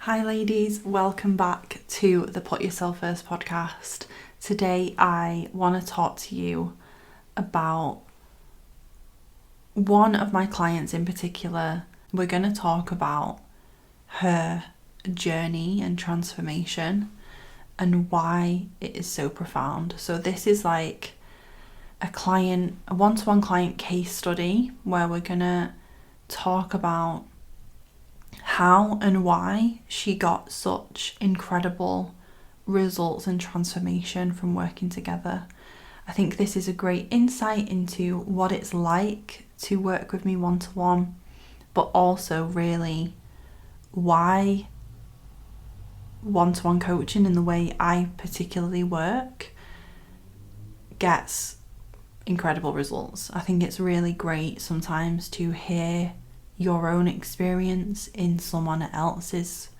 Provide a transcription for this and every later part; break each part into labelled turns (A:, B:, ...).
A: Hi ladies, welcome back to the Put Yourself First podcast. Today I want to talk to you about one of my clients in particular. We're going to talk about her journey and transformation and why it is so profound. So this is like a one-to-one client case study where we're going to talk about how and why she got such incredible results and transformation from working together. I think this is a great insight into what it's like to work with me one-to-one, but also really why one-to-one coaching and the way I particularly work gets incredible results. I think it's really great sometimes to hear your own experience in someone else's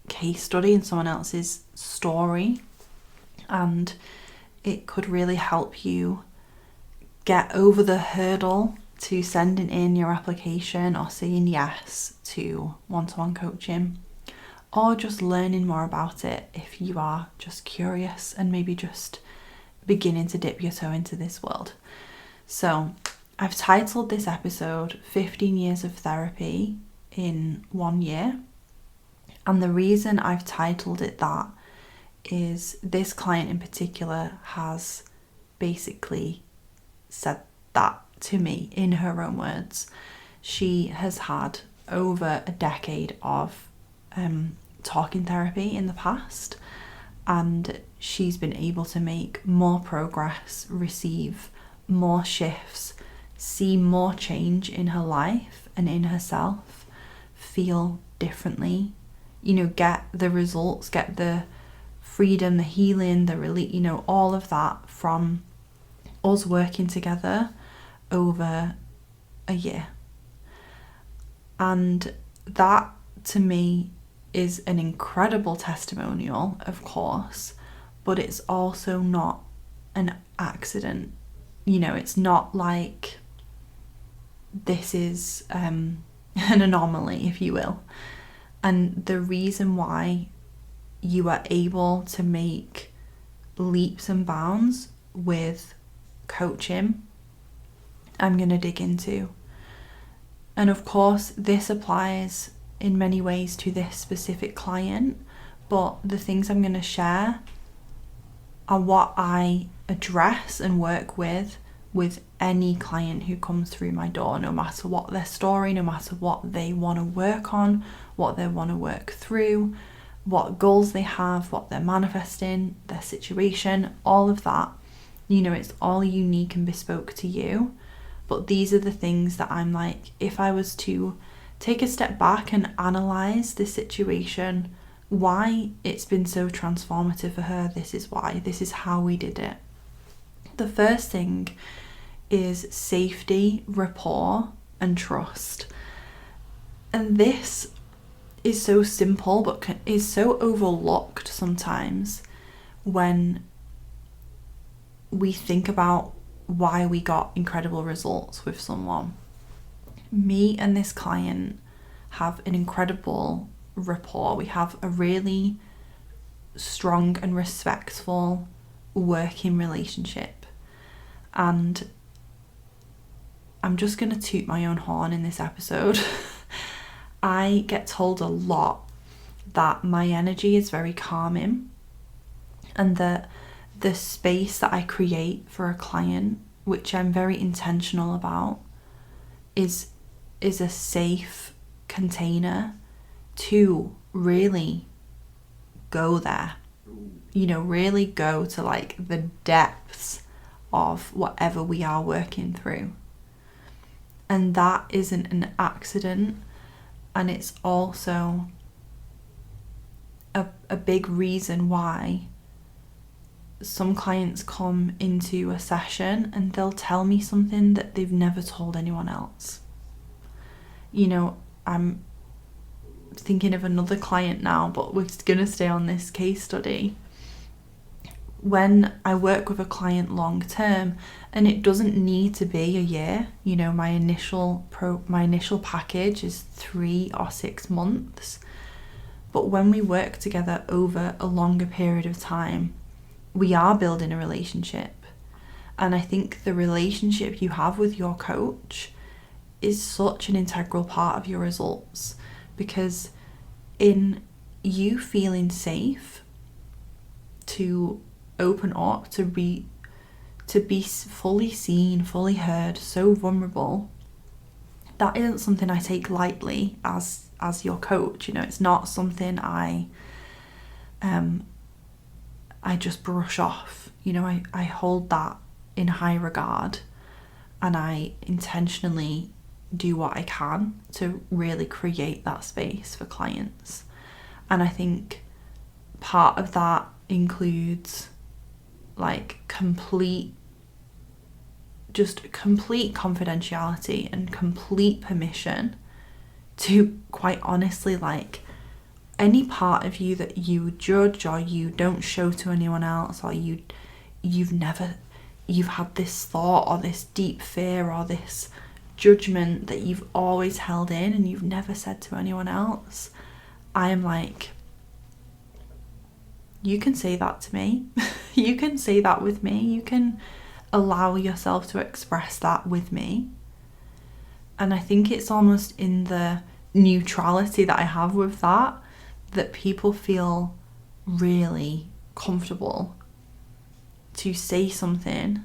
A: case study, in someone else's story, and it could really help you get over the hurdle to sending in your application or saying yes to one-to-one coaching, or just learning more about it if you are just curious and maybe just beginning to dip your toe into this world. So I've titled this episode 15 Years of Therapy in 1 year. And the reason I've titled it that is this client in particular has basically said that to me in her own words. She has had over a decade of talking therapy in the past, and she's been able to make more progress, receive more shifts, see more change in her life and in herself, feel differently, get the results, get the freedom, the healing, the relief, all of that from us working together over a year. And that to me is an incredible testimonial, of course, but it's also not an accident. It's not like this is an anomaly, if you will. And the reason why you are able to make leaps and bounds with coaching, I'm going to dig into. And of course, this applies in many ways to this specific client, but the things I'm going to share are what I address and work with any client who comes through my door, no matter what their story, no matter what they want to work on, what they want to work through, what goals they have, what they're manifesting, their situation, all of that. It's all unique and bespoke to you. But these are the things that I'm like, if I was to take a step back and analyze the situation, why it's been so transformative for her, this is why, this is how we did it. The first thing is safety, rapport, and trust. And this is so simple, but is so overlooked sometimes when we think about why we got incredible results with someone. Me and this client have an incredible rapport. We have a really strong and respectful working relationship. And I'm just going to toot my own horn in this episode. I get told a lot that my energy is very calming, and that the space that I create for a client, which I'm very intentional about, is a safe container to really go there. Really go to like the depths of whatever we are working through. And that isn't an accident, and it's also a big reason why some clients come into a session and they'll tell me something that they've never told anyone else. I'm thinking of another client now, but we're going to stay on this case study. When I work with a client long term, and it doesn't need to be a year, my initial package is 3 or 6 months. But when we work together over a longer period of time, we are building a relationship. And I think the relationship you have with your coach is such an integral part of your results, because in you feeling safe to open up, to be fully seen, fully heard, so vulnerable, that isn't something I take lightly as your coach. You know, it's not something I just brush off. You know, I hold that in high regard, and I intentionally do what I can to really create that space for clients. And I think part of that includes like complete confidentiality and complete permission to, quite honestly, like, any part of you that you judge or you don't show to anyone else, or you've had this thought or this deep fear or this judgment that you've always held in and you've never said to anyone else. I am like, you can say that to me. You can say that with me. You can allow yourself to express that with me. And I think it's almost in the neutrality that I have with that people feel really comfortable to say something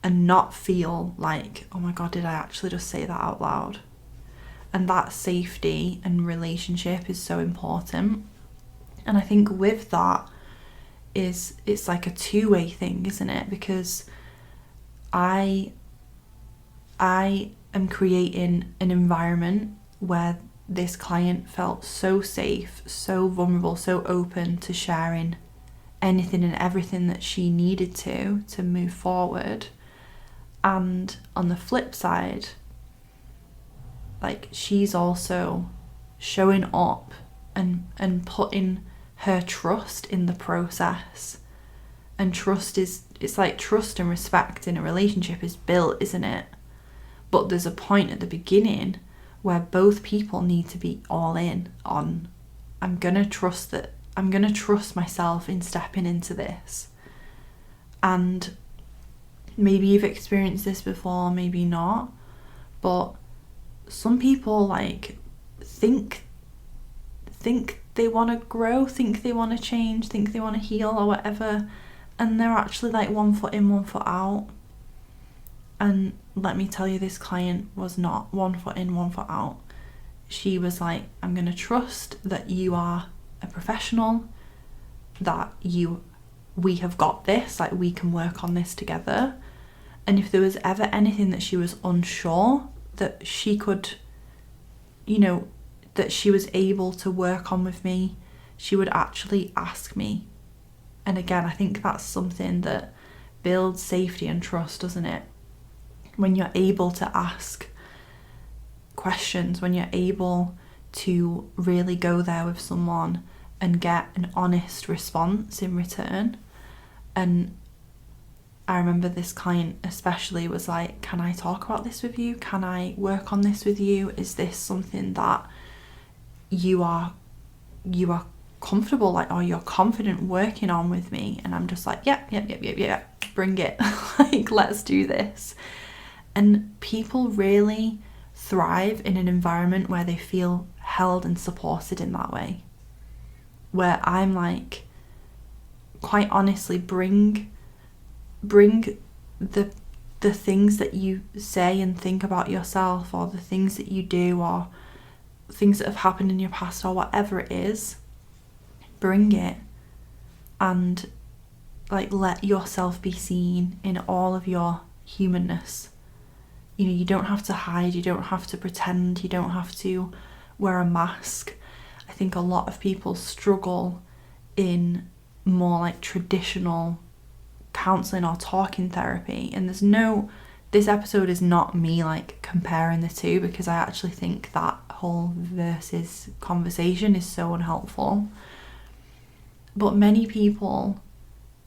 A: and not feel like, oh my God, did I actually just say that out loud? And that safety and relationship is so important. And I think with that it's like a two-way thing, isn't it? Because I am creating an environment where this client felt so safe, so vulnerable, so open to sharing anything and everything that she needed to move forward. And on the flip side, like, she's also showing up and putting her trust in the process. And it's like trust and respect in a relationship is built, isn't it? But there's a point at the beginning where both people need to be all in on, I'm going to trust myself in stepping into this. And maybe you've experienced this before, maybe not, but some people like think they want to grow, think they want to change, think they want to heal or whatever, and they're actually like 1 foot in, 1 foot out. And let me tell you, this client was not 1 foot in, 1 foot out. She was like, I'm going to trust that you are a professional, that we have got this, like, we can work on this together. And if there was ever anything that she was unsure, that she could, you know, that she was able to work on with me, she would actually ask me. And again, I think that's something that builds safety and trust, doesn't it? When you're able to ask questions, when you're able to really go there with someone and get an honest response in return. And I remember this client especially was like, can I talk about this with you? Can I work on this with you? Is this something that you are comfortable, like, or you're confident working on with me? And I'm just like, yeah, bring it. Like, let's do this. And people really thrive in an environment where they feel held and supported in that way. Where I'm like, quite honestly, bring the things that you say and think about yourself, or the things that you do, or things that have happened in your past, or whatever it is, bring it and like let yourself be seen in all of your humanness. You know, you don't have to hide, you don't have to pretend, you don't have to wear a mask. I think a lot of people struggle in more like traditional counselling or talking therapy, and this episode is not me like comparing the two, because I actually think that whole versus conversation is so unhelpful. But many people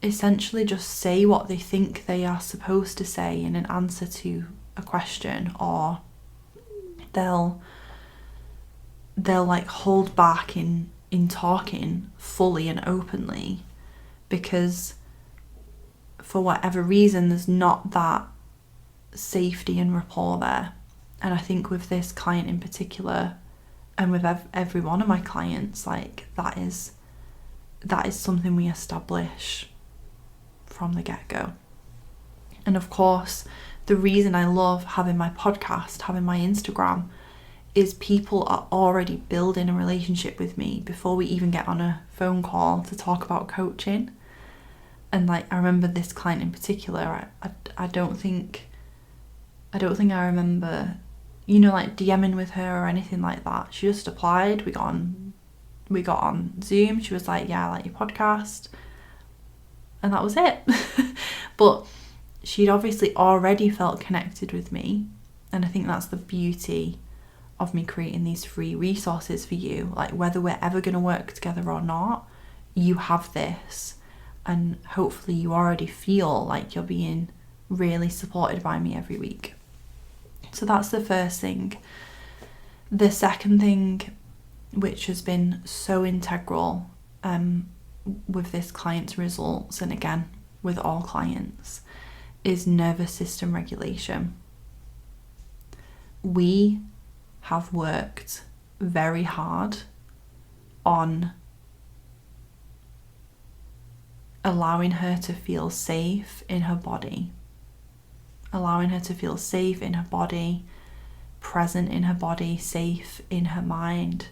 A: essentially just say what they think they are supposed to say in an answer to a question, or they'll like hold back in in talking fully and openly, because for whatever reason there's not that safety and rapport there. And I think with this client in particular, and with every one of my clients, like that is something we establish from the get-go. And of course, the reason I love having my podcast, having my Instagram, is people are already building a relationship with me before we even get on a phone call to talk about coaching. And like, I remember this client in particular, I don't think I remember, like DMing with her or anything like that. She just applied. We got on Zoom. She was like, yeah, I like your podcast. And that was it. But she'd obviously already felt connected with me. And I think that's the beauty of me creating these free resources for you. Like, whether we're ever going to work together or not, you have this. And hopefully you already feel like you're being really supported by me every week. So that's the first thing. The second thing, which has been so integral with this client's results, and again with all clients, is nervous system regulation. We have worked very hard on allowing her to feel safe in her body, present in her body, safe in her mind,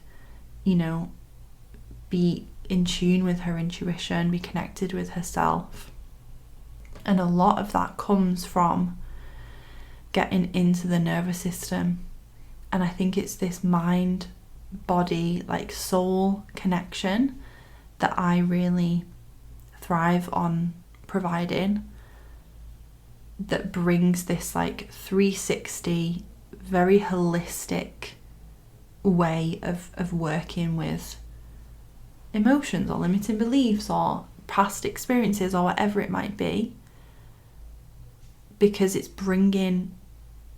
A: be in tune with her intuition, be connected with herself. And a lot of that comes from getting into the nervous system. And I think it's this mind, body, like soul connection that I really thrive on providing, that brings this like 360, very holistic way of working with emotions or limiting beliefs or past experiences or whatever it might be, because it's bringing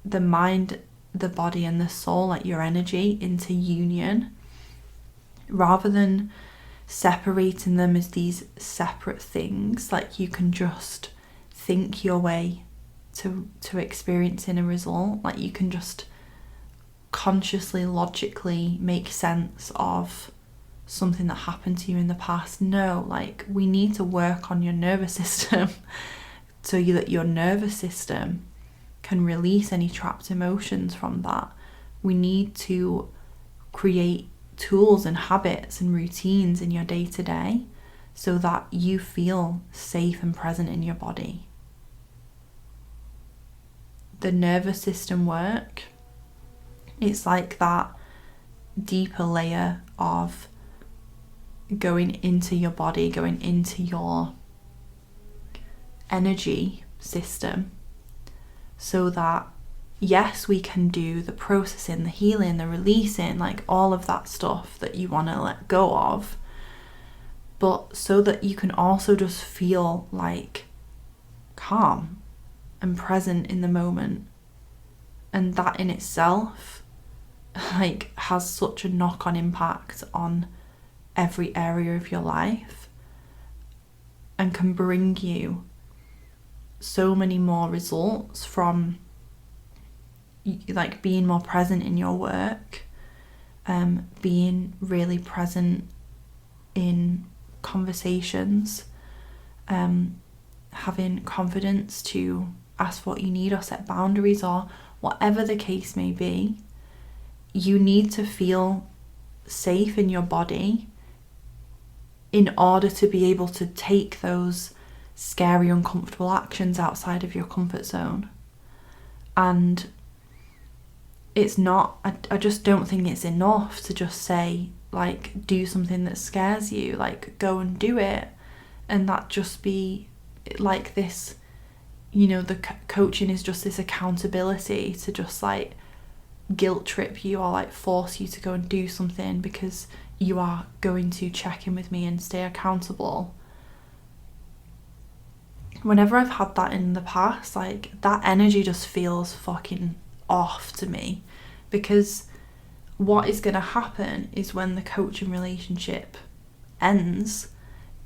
A: the mind, the body and the soul, like your energy, into union, rather than separating them as these separate things. Like, you can just think your way to experiencing a result. Like, you can just consciously, logically make sense of something that happened to you in the past. No, like, we need to work on your nervous system so that your nervous system can release any trapped emotions from that. We need to create tools and habits and routines in your day-to-day so that you feel safe and present in your body. The nervous system work, it's like that deeper layer of going into your body, going into your energy system, so that yes, we can do the processing, the healing, the releasing, like all of that stuff that you want to let go of, but so that you can also just feel like calm and present in the moment. And that in itself like has such a knock-on impact on every area of your life and can bring you so many more results from like being more present in your work, being really present in conversations, having confidence to ask what you need or set boundaries or whatever the case may be. You need to feel safe in your body in order to be able to take those scary, uncomfortable actions outside of your comfort zone. And it's not, I just don't think it's enough to just say, like, do something that scares you, like, go and do it, and that just be like this, the coaching is just this accountability to just like guilt trip you or like force you to go and do something because you are going to check in with me and stay accountable. Whenever I've had that in the past, like, that energy just feels fucking off to me, because what is going to happen is when the coaching relationship ends,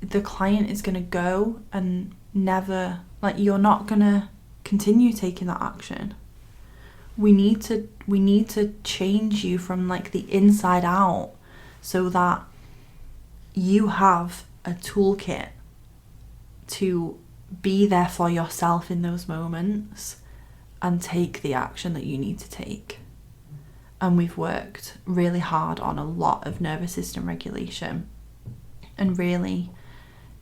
A: the client is going to go and never, like, you're not going to continue taking that action. We need to change you from like the inside out, so that you have a toolkit to be there for yourself in those moments and take the action that you need to take. And we've worked really hard on a lot of nervous system regulation, and really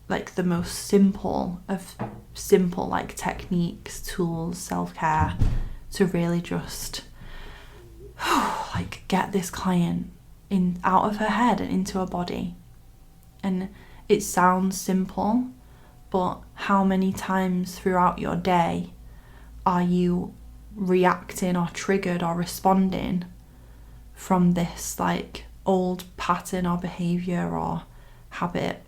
A: like the most simple like techniques, tools, self-care, to really just like get this client out of her head and into her body. And it sounds simple, but how many times throughout your day are you reacting or triggered or responding from this like old pattern or behaviour or habit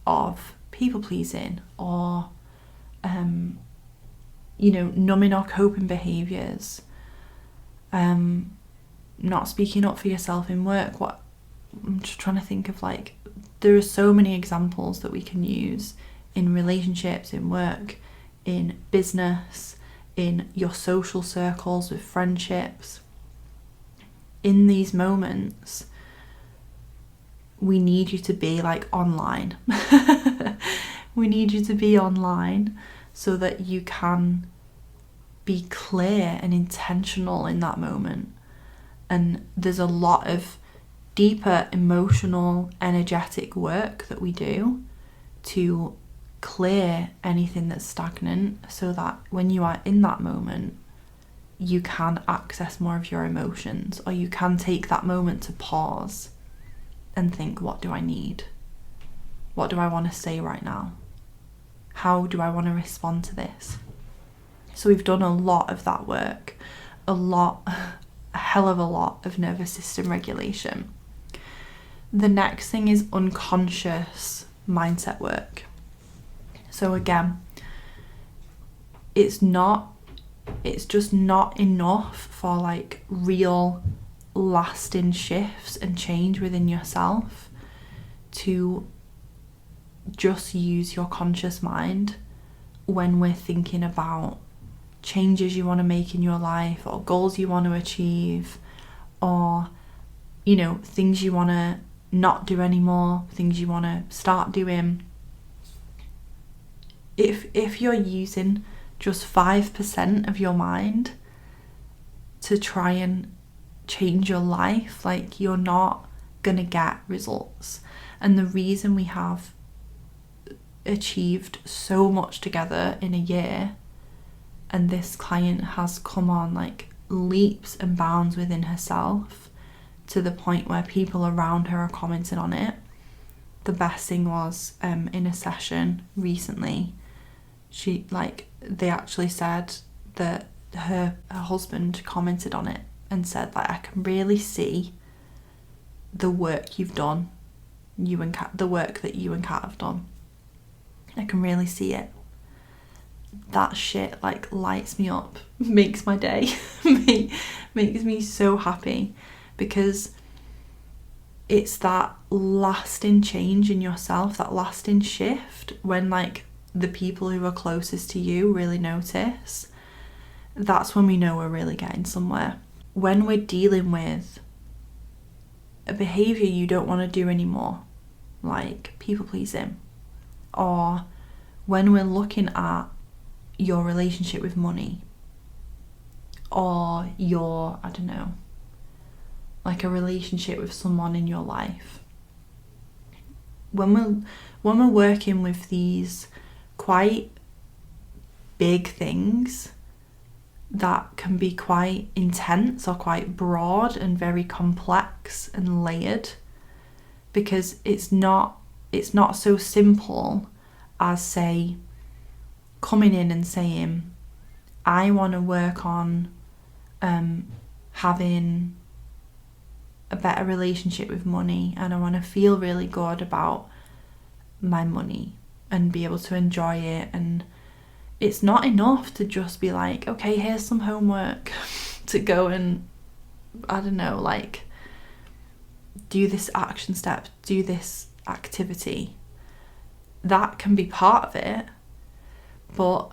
A: of people pleasing, or numbing or coping behaviours, not speaking up for yourself in work? What I'm just trying to think of, like, there are so many examples that we can use in relationships, in work, in business, in your social circles, with friendships. In these moments, we need you to be like online. We need you to be online so that you can be clear and intentional in that moment. And there's a lot of deeper emotional, energetic work that we do to clear anything that's stagnant, so that when you are in that moment, you can access more of your emotions, or you can take that moment to pause and think, what do I need? What do I want to say right now? How do I want to respond to this? So we've done a lot of that work, a hell of a lot of nervous system regulation. The next thing is unconscious mindset work. So again, it's just not enough for like real lasting shifts and change within yourself to just use your conscious mind when we're thinking about changes you want to make in your life, or goals you want to achieve, or things you want to not do anymore, things you want to start doing. If you're using just 5% of your mind to try and change your life, like, you're not gonna get results. And the reason we have achieved so much together in a year, and this client has come on like leaps and bounds within herself, to the point where people around her are commenting on it. The best thing was, in a session recently, they actually said that her husband commented on it and said, like, I can really see the work you've done, the work that you and Kat have done. I can really see it. That shit like lights me up, makes my day, makes me so happy, because it's that lasting change in yourself, that lasting shift, when like the people who are closest to you really notice. That's when we know we're really getting somewhere. When we're dealing with a behaviour you don't want to do anymore, like people pleasing, or when we're looking at your relationship with money, or your, I don't know, like a relationship with someone in your life, when we're working with these quite big things that can be quite intense or quite broad and very complex and layered, because it's not so simple as, say, coming in and saying, I want to work on having a better relationship with money, and I want to feel really good about my money and be able to enjoy it. And it's not enough to just be like, okay, here's some homework to go and, I don't know, like do this action step, do this activity. That can be part of it, but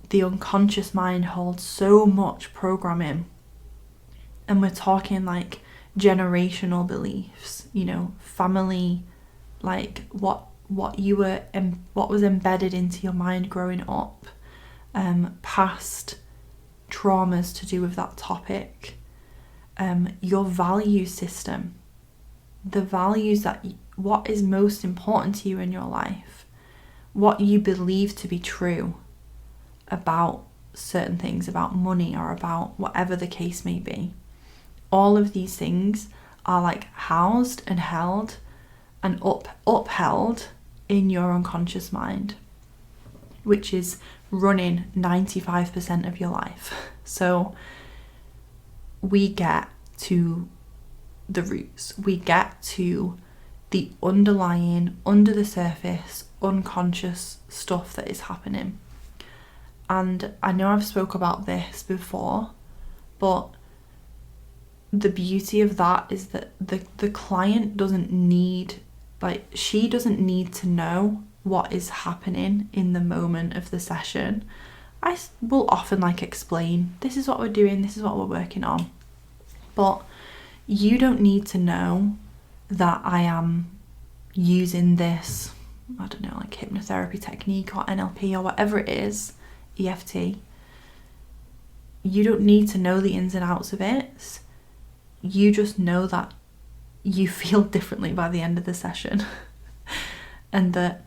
A: the unconscious mind holds so much programming. And we're talking like generational beliefs, you know, family, like what was embedded into your mind growing up, past traumas to do with that topic, your value system, the values that what is most important to you in your life, what you believe to be true about certain things, about money or about whatever the case may be. All of these things are like housed and held and upheld in your unconscious mind, which is running 95% of your life. So we get to the roots, we get to the underlying, under the surface, unconscious stuff that is happening. And I know I've spoke about this before, but the beauty of that is that the client doesn't need, like, she doesn't need to know what is happening in the moment of the session. I will often like explain, this is what we're doing, this is what we're working on. But you don't need to know that I am using this, I don't know, like hypnotherapy technique or NLP or whatever it is, EFT. You don't need to know the ins and outs of it. You just know that you feel differently by the end of the session and that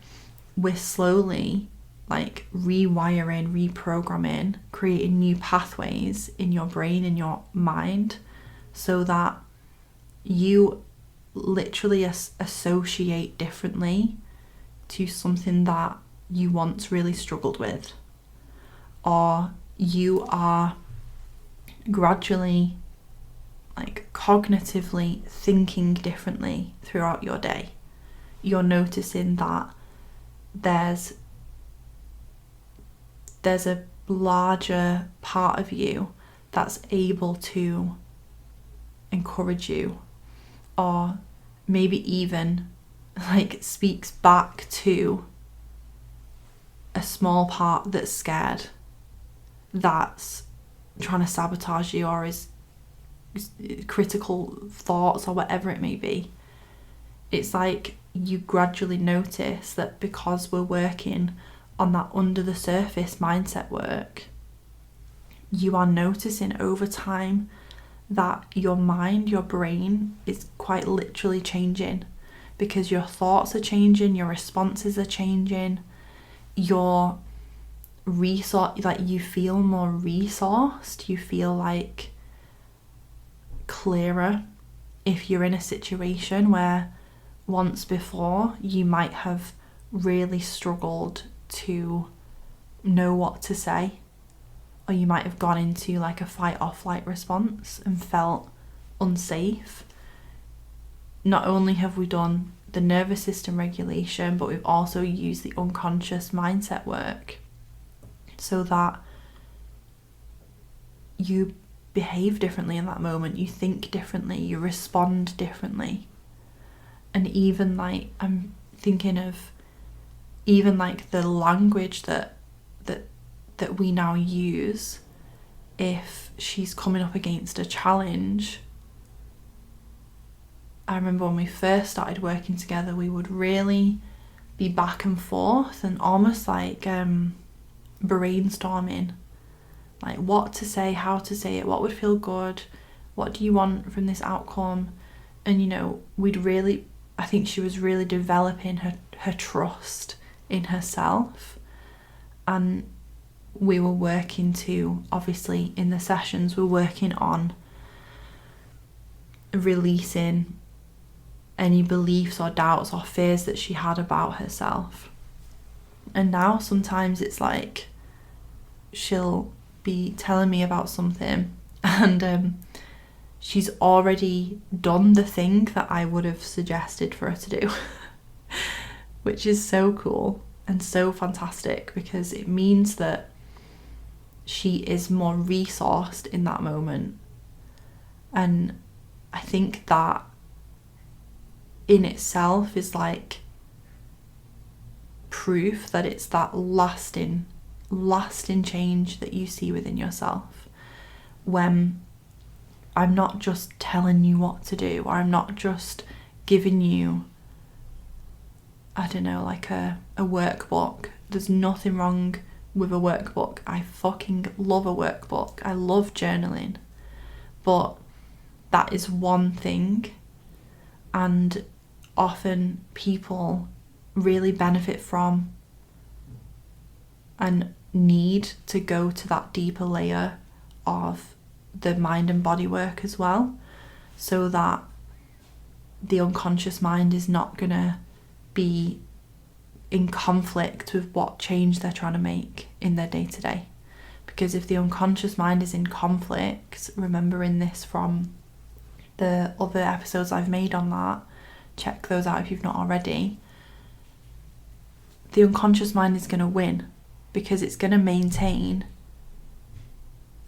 A: we're slowly like rewiring, reprogramming, creating new pathways in your brain, in your mind, so that you literally associate differently to something that you once really struggled with, or you are gradually like cognitively thinking differently throughout your day. You're noticing that there's a larger part of you that's able to encourage you, or maybe even like speaks back to a small part that's scared, that's trying to sabotage you, or is critical thoughts or whatever it may be. It's like you gradually notice that because we're working on that under the surface mindset work, you are noticing over time that your mind, your brain is quite literally changing, because your thoughts are changing, your responses are changing, your resource, like you feel more resourced, you feel like clearer. If you're in a situation where once before you might have really struggled to know what to say, or you might have gone into like a fight or flight response and felt unsafe, not only have we done the nervous system regulation, but we've also used the unconscious mindset work so that you behave differently in that moment, you think differently, you respond differently. And even like, I'm thinking of even like the language that we now use if she's coming up against a challenge. I remember when we first started working together, we would really be back and forth and almost like brainstorming, like what to say, how to say it, what would feel good, what do you want from this outcome. And you know, I think she was really developing her trust in herself, and we were working to, obviously in the sessions, we're working on releasing any beliefs or doubts or fears that she had about herself. And now sometimes it's like she'll be telling me about something and she's already done the thing that I would have suggested for her to do which is so cool and so fantastic, because it means that she is more resourced in that moment. And I think that in itself is like proof that it's that lasting change that you see within yourself, when I'm not just telling you what to do, or I'm not just giving you, I don't know, like a workbook. There's nothing wrong with a workbook. I fucking love a workbook. I love journaling. But that is one thing, and often people really benefit from and need to go to that deeper layer of the mind and body work as well, so that the unconscious mind is not gonna be in conflict with what change they're trying to make in their day-to-day. Because if the unconscious mind is in conflict, remembering this from the other episodes I've made on that, check those out if you've not already, the unconscious mind is going to win, because it's going to maintain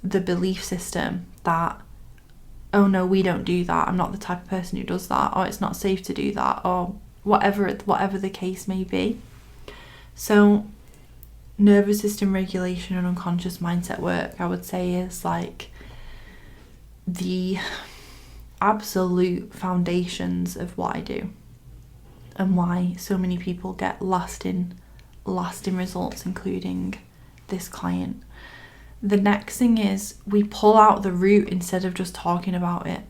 A: the belief system that, oh no, we don't do that, I'm not the type of person who does that, or it's not safe to do that, or whatever the case may be. So nervous system regulation and unconscious mindset work, I would say, is like the absolute foundations of what I do, and why so many people get lasting results, including this client. The next thing is we pull out the root instead of just talking about it.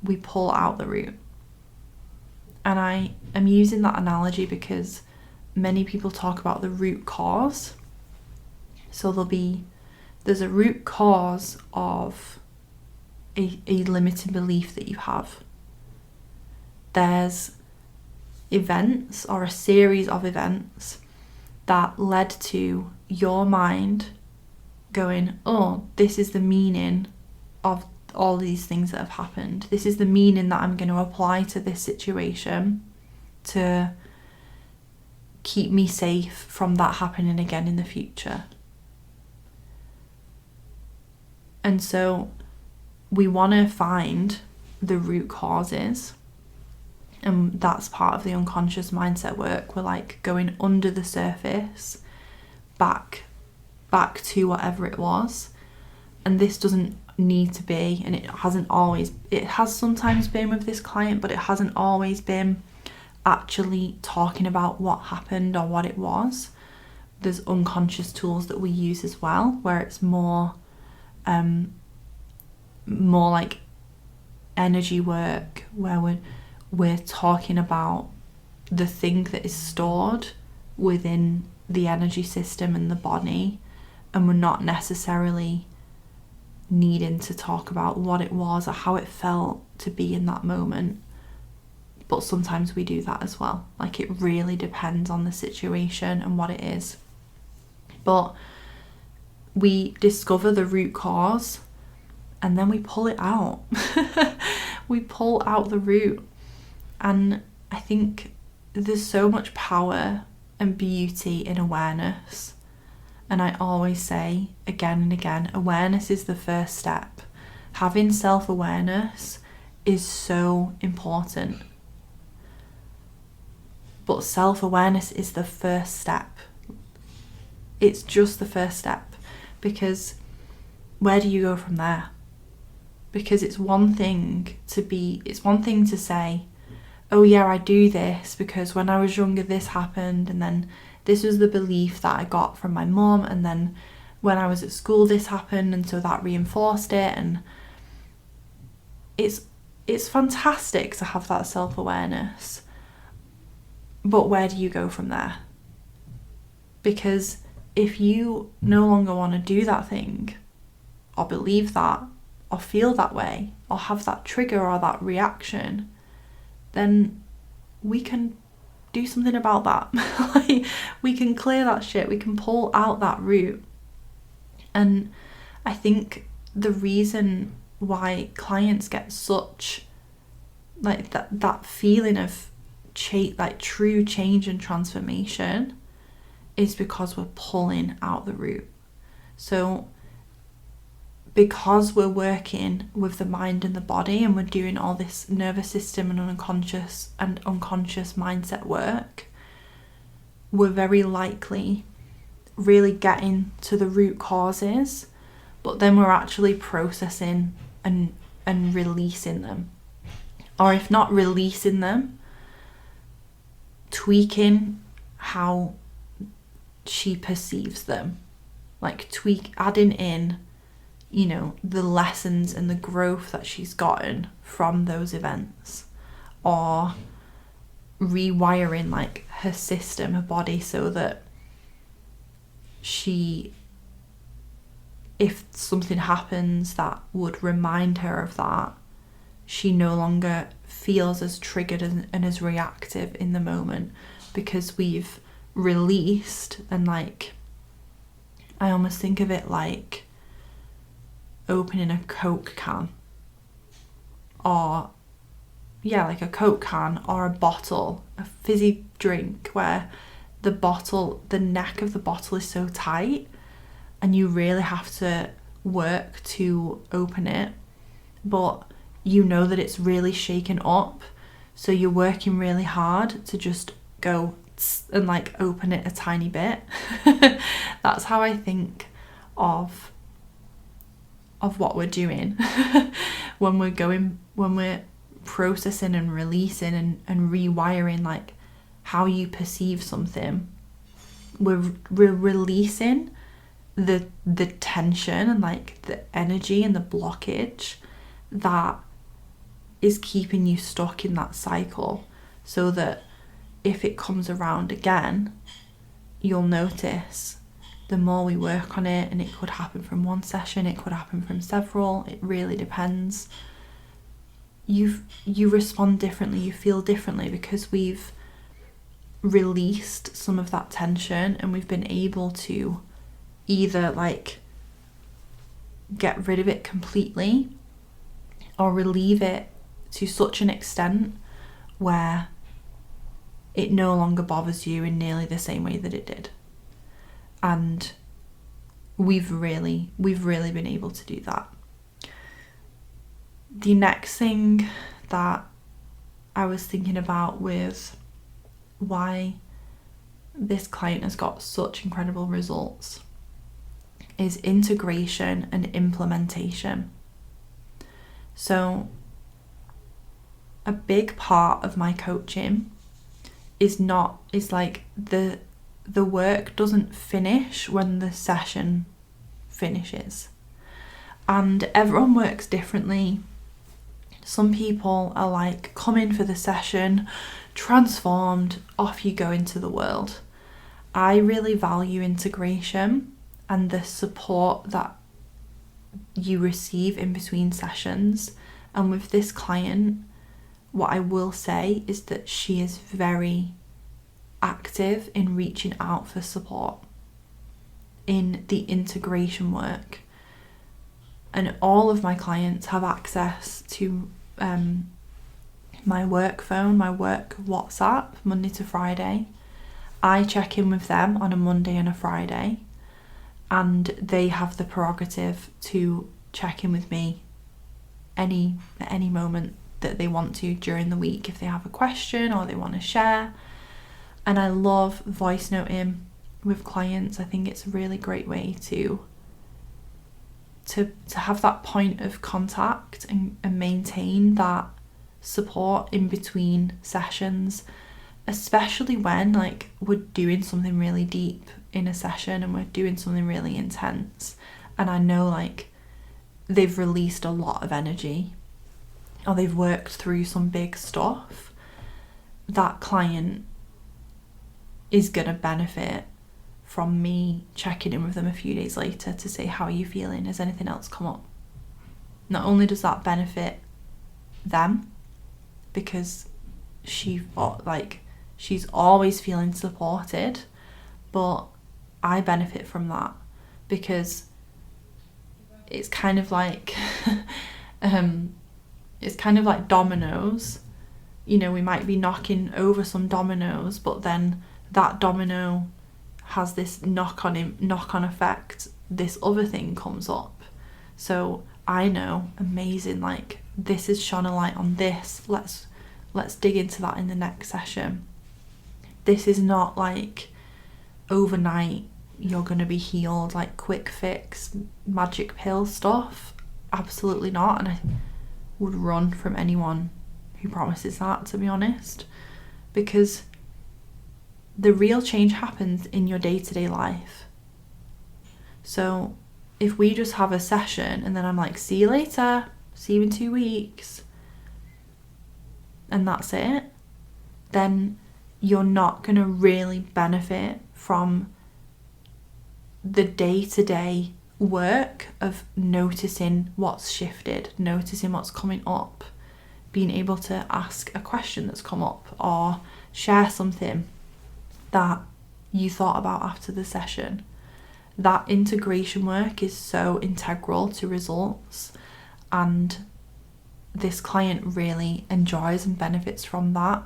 A: We pull out the root. And I am using that analogy because many people talk about the root cause. So there's a root cause of a limiting belief that you have. There's events, or a series of events, that led to your mind going, oh, this is the meaning of all these things that have happened. This is the meaning that I'm going to apply to this situation to keep me safe from that happening again in the future. And so we want to find the root causes, and that's part of the unconscious mindset work. We're like going under the surface, back to whatever it was. And this doesn't need to be, and it has sometimes been with this client, but it hasn't always been actually talking about what happened or what it was. There's unconscious tools that we use as well, where it's more like energy work, where we're talking about the thing that is stored within the energy system and the body, and we're not necessarily needing to talk about what it was or how it felt to be in that moment. But sometimes we do that as well. Like, it really depends on the situation and what it is. But we discover the root cause, and then we pull it out. We pull out the root. And I think there's so much power and beauty in awareness. And I always say again and again, awareness is the first step. Having self-awareness is so important. But self-awareness is the first step. It's just the first step, because where do you go from there? Because it's one thing to say, oh yeah, I do this because when I was younger this happened, and then this was the belief that I got from my mum, and then when I was at school this happened, and so that reinforced it. And it's fantastic to have that self-awareness, but where do you go from there? Because if you no longer want to do that thing, or believe that, or feel that way, or have that trigger or that reaction, then we can do something about that. Like, we can clear that shit, we can pull out that root. And I think the reason why clients get such like that feeling of true change and transformation is because we're pulling out the root. So because we're working with the mind and the body, and we're doing all this nervous system and unconscious mindset work, we're very likely really getting to the root causes, but then we're actually processing and releasing them. Or if not releasing them, tweaking how she perceives them. Like adding in, you know, the lessons and the growth that she's gotten from those events, or rewiring like her system, her body, so that if something happens that would remind her of that, she no longer feels as triggered and as reactive in the moment, because we've released. And like, I almost think of it like opening a Coke can, or like a Coke can or a bottle, a fizzy drink, where the neck of the bottle is so tight and you really have to work to open it, but you know that it's really shaken up, so you're working really hard to just go and like open it a tiny bit. That's how I think of what we're doing when we're processing and releasing and rewiring like how you perceive something. We're releasing the tension and like the energy and the blockage that is keeping you stuck in that cycle, so that if it comes around again, you'll notice the more we work on it. And it could happen from one session, it could happen from several, it really depends. You respond differently, you feel differently, because we've released some of that tension, and we've been able to either like get rid of it completely or relieve it to such an extent where it no longer bothers you in nearly the same way that it did. And we've really been able to do that. The next thing that I was thinking about with why this client has got such incredible results is integration and implementation. So a big part of my coaching is like the work doesn't finish when the session finishes. And everyone works differently. Some people are like, come in for the session, transformed, off you go into the world. I really value integration and the support that you receive in between sessions. And with this client, what I will say is that she is very active in reaching out for support in the integration work. And all of my clients have access to my work phone, my work WhatsApp, Monday to Friday. I check in with them on a Monday and a Friday, and they have the prerogative to check in with me at any moment that they want to during the week if they have a question or they want to share. And I love voice noting with clients. I think it's a really great way to have that point of contact and maintain that support in between sessions, especially when like we're doing something really deep in a session and we're doing something really intense, and I know like they've released a lot of energy or they've worked through some big stuff. That client is going to benefit from me checking in with them a few days later to say, how are you feeling? Has anything else come up? Not only does that benefit them, because she's always feeling supported, but I benefit from that because it's kind of like dominoes. You know, we might be knocking over some dominoes, but then that domino has this knock-on effect. This other thing comes up. So I know, amazing, like this has shone a light on this, let's dig into that in the next session. This is not like overnight you're going to be healed, like quick fix, magic pill stuff. Absolutely not. And I would run from anyone who promises that, to be honest, because the real change happens in your day-to-day life. So if we just have a session and then I'm like, see you later, see you in 2 weeks, and that's it, then you're not going to really benefit from the day-to-day work of noticing what's shifted, noticing what's coming up, being able to ask a question that's come up or share something that you thought about after the session. That integration work is so integral to results, and this client really enjoys and benefits from that,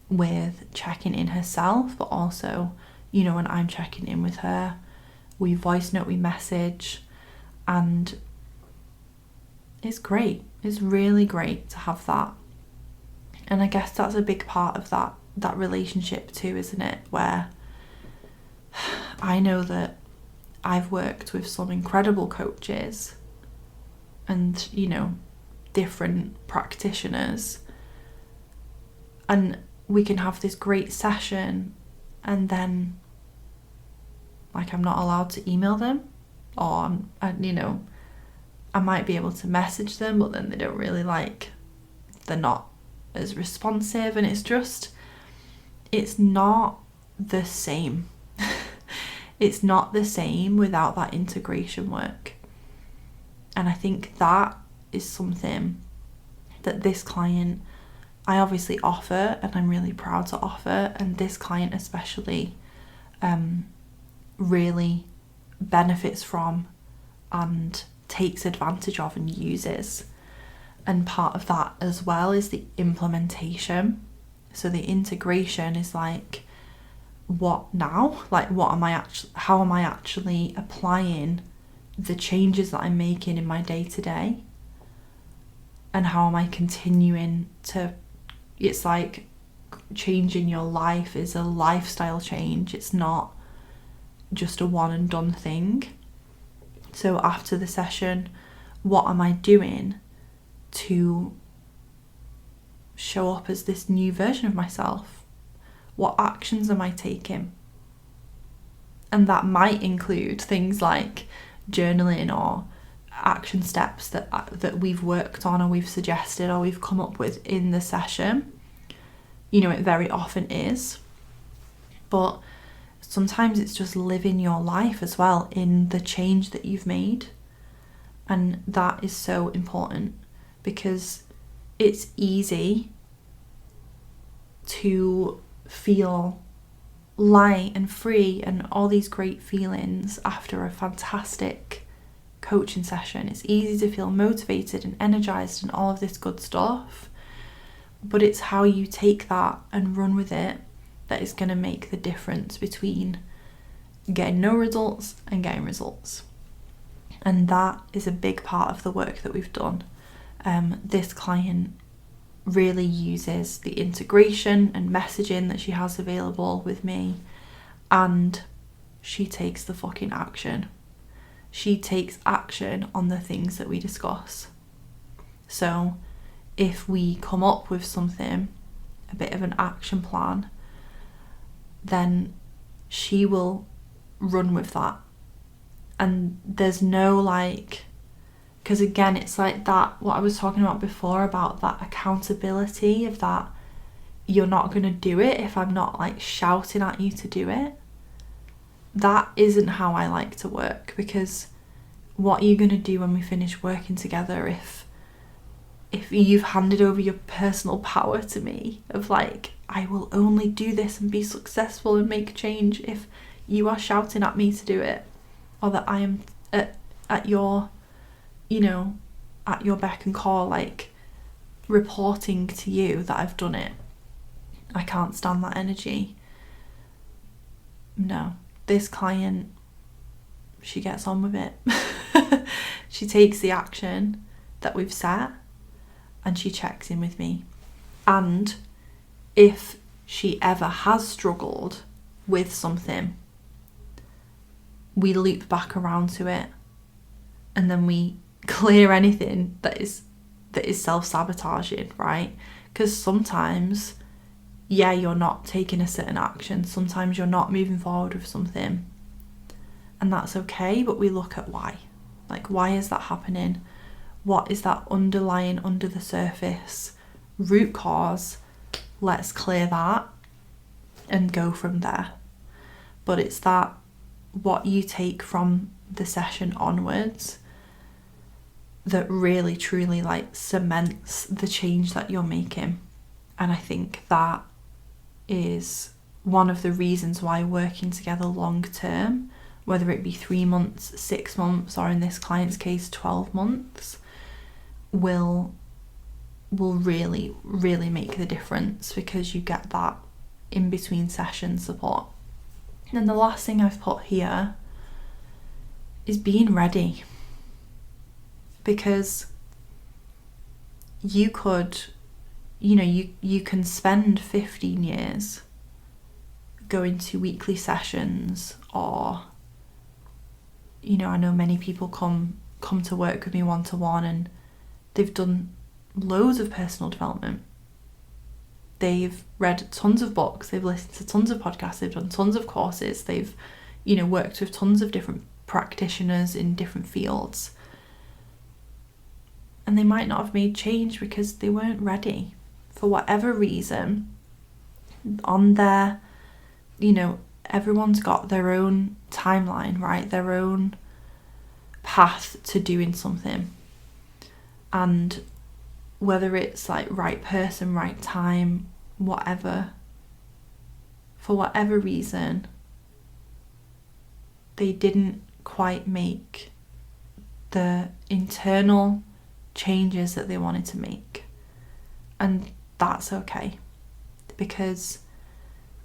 A: with checking in herself, but also, you know, when I'm checking in with her, we voice note, we message, and it's great. It's really great to have that. And I guess that's a big part of that relationship too, isn't it? Where I know that I've worked with some incredible coaches and, you know, different practitioners, and we can have this great session and then like I'm not allowed to email them, or I might be able to message them, but then they don't really they're not as responsive, and it's not the same. It's not the same without that integration work. And I think that is something that this client, I obviously offer, and I'm really proud to offer, and this client especially really benefits from and takes advantage of and uses. And part of that as well is the implementation. So the integration is like, what now? Like, how am I actually applying the changes that I'm making in my day-to-day? And how am I continuing to, it's like changing your life is a lifestyle change. It's not just a one and done thing. So after the session, what am I doing to show up as this new version of myself? What actions am I taking? And that might include things like journaling or action steps that we've worked on or we've suggested or we've come up with in the session. You know, it very often is. But sometimes it's just living your life as well in the change that you've made. And that is so important, because it's easy to feel light and free and all these great feelings after a fantastic coaching session. It's easy to feel motivated and energized and all of this good stuff. But it's how you take that and run with it that is going to make the difference between getting no results and getting results. And that is a big part of the work that we've done. This client really uses the integration and messaging that she has available with me, and she takes the fucking action. She takes action on the things that we discuss. So if we come up with something, a bit of an action plan, then she will run with that. And there's no because again, it's like that, what I was talking about before about that accountability of that you're not going to do it if I'm not shouting at you to do it. That isn't how I like to work, because what are you going to do when we finish working together if you've handed over your personal power to me of I will only do this and be successful and make change if you are shouting at me to do it, or that I am at your at your beck and call, reporting to you that I've done it. I can't stand that energy. No, this client, she gets on with it. She takes the action that we've set and she checks in with me. And if she ever has struggled with something, we loop back around to it, and then we clear anything that is self-sabotaging, right? Because sometimes, yeah, you're not taking a certain action, sometimes you're not moving forward with something, and that's okay, but we look at why. Like, why is that happening? What is that underlying, under the surface root cause? Let's clear that and go from there. But it's that what you take from the session onwards that really truly like cements the change that you're making. And I think that is one of the reasons why working together long term, whether it be 3 months, 6 months, or in this client's case 12 months, will really, really make the difference, because you get that in between session support. And the last thing I've put here is being ready, because you could, you can spend 15 years going to weekly sessions, or I know many people come to work with me one-to-one and they've done loads of personal development. They've read tons of books, they've listened to tons of podcasts, they've done tons of courses, they've, worked with tons of different practitioners in different fields. And they might not have made change because they weren't ready. For whatever reason, on their, everyone's got their own timeline, right? Their own path to doing something. And whether it's like right person, right time, whatever, for whatever reason, they didn't quite make the internal changes that they wanted to make. And that's okay, because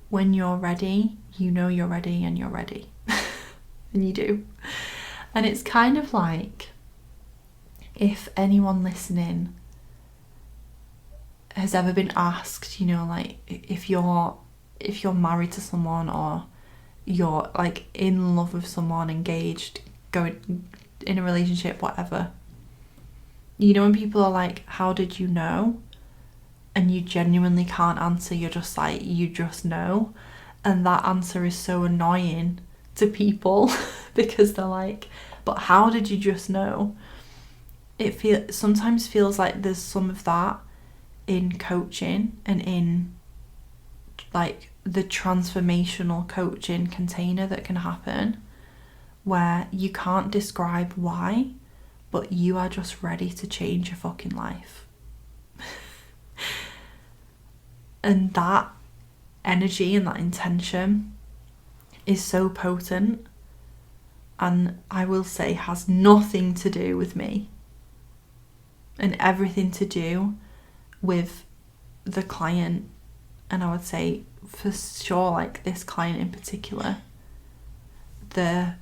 A: when you're ready, you're ready, and you're ready. And you do. And it's kind of like, if anyone listening has ever been asked, like if you're married to someone, or you're like in love with someone, engaged, going in a relationship, whatever, when people are like, how did you know? And you genuinely can't answer, you're just like, you just know. And that answer is so annoying to people because they're like, but how did you just know? It sometimes feels like there's some of that in coaching and in like the transformational coaching container that can happen, where you can't describe why, but you are just ready to change your fucking life. And that energy and that intention is so potent, and I will say has nothing to do with me, and everything to do with the client. And I would say for sure, like this client in particular, the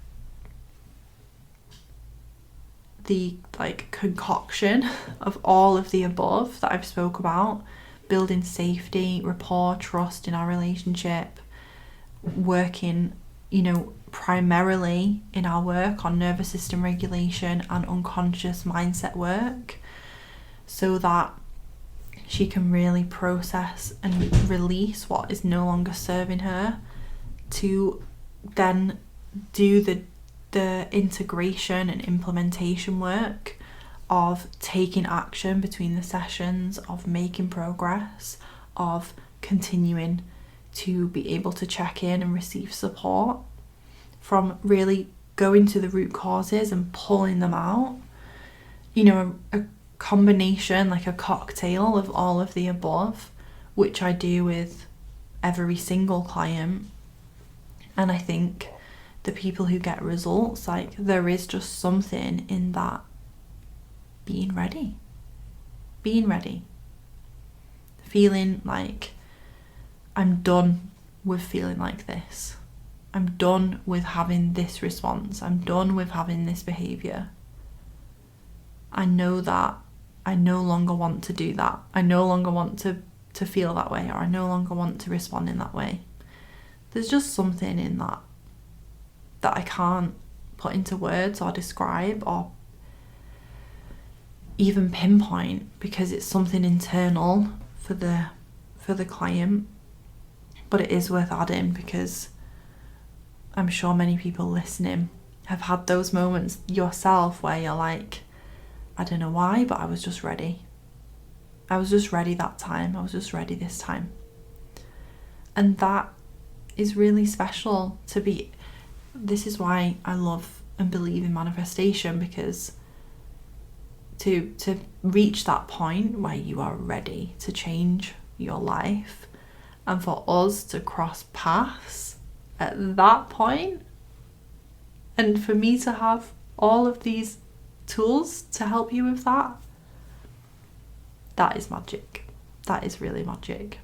A: like concoction of all of the above that I've spoke about, building safety, rapport, trust in our relationship, working, primarily in our work on nervous system regulation and unconscious mindset work, so that she can really process and release what is no longer serving her, to then do the integration and implementation work of taking action between the sessions, of making progress, of continuing to be able to check in and receive support, from really going to the root causes and pulling them out. A combination, like a cocktail of all of the above, which I do with every single client. And I think the people who get results, like there is just something in that being ready, feeling like I'm done with feeling like this. I'm done with having this response. I'm done with having this behavior. I know that I no longer want to do that. I no longer want to feel that way, or I no longer want to respond in that way. There's just something in that I can't put into words or describe or even pinpoint, because it's something internal for the client. But it is worth adding, because I'm sure many people listening have had those moments yourself where you're like, I don't know why, but I was just ready. I was just ready that time. I was just ready this time. And that is really special to be. This is why I love and believe in manifestation, because to reach that point where you are ready to change your life, and for us to cross paths at that point, and for me to have all of these tools to help you with that, that is magic. That is really magic.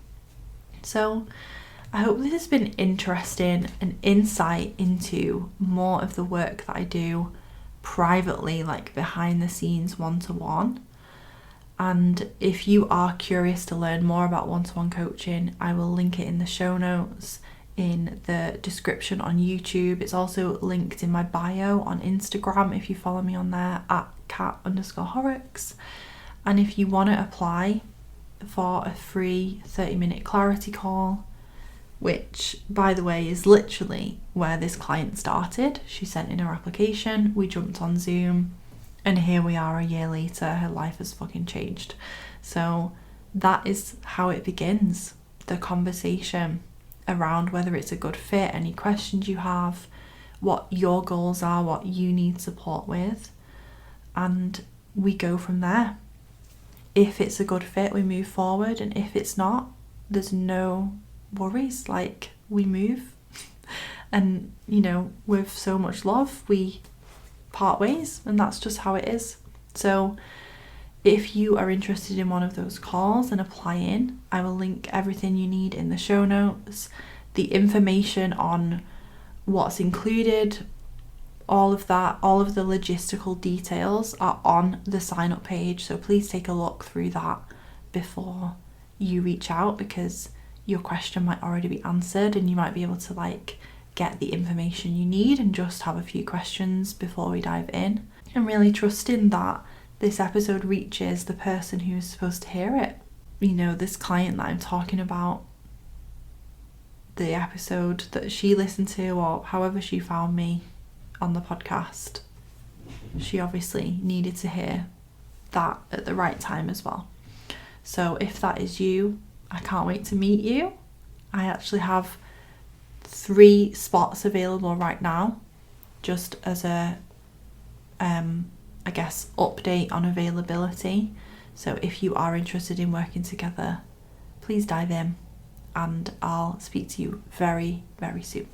A: So I hope this has been interesting, an insight into more of the work that I do privately, like behind the scenes, one-to-one. And if you are curious to learn more about one-to-one coaching, I will link it in the show notes, in the description on YouTube. It's also linked in my bio on Instagram if you follow me on there at cat_Horrocks. And if you want to apply for a free 30-minute clarity call, which, by the way, is literally where this client started. She sent in her application, we jumped on Zoom, and here we are a year later. Her life has fucking changed. So that is how it begins, the conversation around whether it's a good fit, any questions you have, what your goals are, what you need support with, and we go from there. If it's a good fit, we move forward, and if it's not, there's no worries, like we move and, you know, with so much love we part ways, and that's just how it is. So if you are interested in one of those calls and applying, I will link everything you need in the show notes, the information on what's included, all of that, all of the logistical details are on the sign up page. So please take a look through that before you reach out, because your question might already be answered and you might be able to like get the information you need and just have a few questions before we dive in. I'm really trusting that this episode reaches the person who is supposed to hear it. You know, this client that I'm talking about, the episode that she listened to, or however she found me on the podcast, she obviously needed to hear that at the right time as well. So if that is you, I can't wait to meet you. I actually have 3 spots available right now, just as a I guess update on availability. So if you are interested in working together, please dive in, and I'll speak to you very, very soon.